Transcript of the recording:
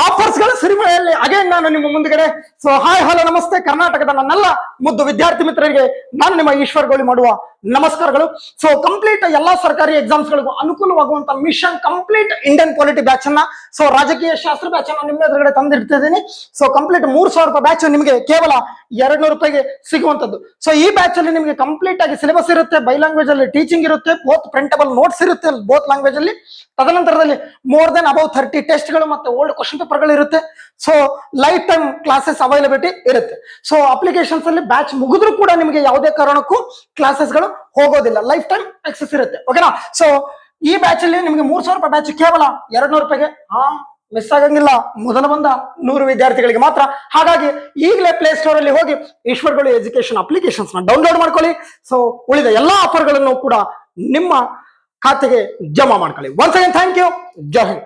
ಆಫರ್ಸ್ಗಳ ಸಿರಿಮಳೆಯಲ್ಲಿ again ನಾನು ನಿಮ್ಮ ಮುಂದ್ಗಡೆ. ಸೊ ಹಾಯ್ ಹಲೋ ನಮಸ್ತೆ ಕರ್ನಾಟಕದ ನನ್ನೆಲ್ಲ ಮುದ್ದು ವಿದ್ಯಾರ್ಥಿ ಮಿತ್ರರಿಗೆ ನಾನು ನಿಮ್ಮ ಈಶ್ವರ್ ಗೋಳಿ ಮಾಡುವ ನಮಸ್ಕಾರಗಳು. ಸೊ ಕಂಪ್ಲೀಟ್ ಎಲ್ಲಾ ಸರ್ಕಾರಿ ಎಕ್ಸಾಮ್ಸ್ ಗಳಿಗೂ ಅನುಕೂಲವಾಗುವಂತ mission complete Indian polity batch ಅನ್ನ, ಸೊ ರಾಜಕೀಯ ಶಾಸ್ತ್ರ ಬ್ಯಾಚ್ ಅನ್ನ ನಿಮ್ಮ ಎದುರುಗಡೆ ತಂದಿಡ್ತಿದ್ದೀನಿ. ಸೊ ಕಂಪ್ಲೀಟ್ 3,000 ರೂಪಾಯಿ ಬ್ಯಾಚ್ ನಿಮಗೆ ಕೇವಲ 200 ರೂಪಾಯಿಗೆ ಸಿಗುವಂತದ್ದು. ಸೊ ಈ ಬ್ಯಾಚ್ ಅಲ್ಲಿ ನಿಮಗೆ ಕಂಪ್ಲೀಟ್ ಆಗಿ ಸಿಲೆಬಸ್ ಇರುತ್ತೆ, ಬೈ ಲ್ಯಾಂಗ್ವೇಜ್ ಅಲ್ಲಿ ಟೀಚಿಂಗ್ ಇರುತ್ತೆ, ಬೋತ್ ಪ್ರಿಂಟಬಲ್ ನೋಟ್ಸ್ ಇರುತ್ತೆ ಬೋತ್ ಲ್ಯಾಂಗ್ವೇಜ್ ಅಲ್ಲಿ. ತದನಂತರದಲ್ಲಿ ಮೋರ್ ದೆನ್ ಅಬೌವ್ 30 ಟೆಸ್ಟ್ಗಳು ಮತ್ತೆ ಓಲ್ಡ್ ಕ್ವಶನ್ ಪೇಪರ್ಗಳು ಇರುತ್ತೆ. So life time classes availability ಇರುತ್ತೆ. ಸೊ ಅಪ್ಲಿಕೇಶನ್ಸ್ ಅಲ್ಲಿ ಬ್ಯಾಚ್ ಮುಗಿದ್ರು ಕೂಡ ನಿಮಗೆ ಯಾವುದೇ ಕಾರಣಕ್ಕೂ ಕ್ಲಾಸಸ್ಗಳು ಹೋಗೋದಿಲ್ಲ, ಲೈಫ್ ಟೈಮ್ ಆಕ್ಸೆಸ್ ಇರುತ್ತೆ. ಓಕೆನಾ? ಸೊ ಈ ಬ್ಯಾಚ್ ಅಲ್ಲಿ ನಿಮಗೆ 3,000 ರೂಪಾಯಿ ಬ್ಯಾಚ್ ಕೇವಲ 200 ರೂಪಾಯಿಗೆ ಮಿಸ್ ಆಗಂಗಿಲ್ಲ. ಮೊದಲ ಬಂದ 100 ವಿದ್ಯಾರ್ಥಿಗಳಿಗೆ ಮಾತ್ರ. ಹಾಗಾಗಿ ಈಗಲೇ ಪ್ಲೇ ಸ್ಟೋರ್ ಅಲ್ಲಿ ಹೋಗಿ ಈಶ್ವರ್ಗಳು ಎಜುಕೇಶನ್ ಅಪ್ಲಿಕೇಶನ್ಸ್ ನ ಡೌನ್ಲೋಡ್ ಮಾಡ್ಕೊಳ್ಳಿ. ಸೊ ಉಳಿದ ಎಲ್ಲಾ ಆಫರ್ಗಳನ್ನು ಕೂಡ ನಿಮ್ಮ ಖಾತೆಗೆ ಜಮಾ ಮಾಡ್ಕೊಳ್ಳಿ. Once again thank you. ಜೈ ಹಿಂದ್.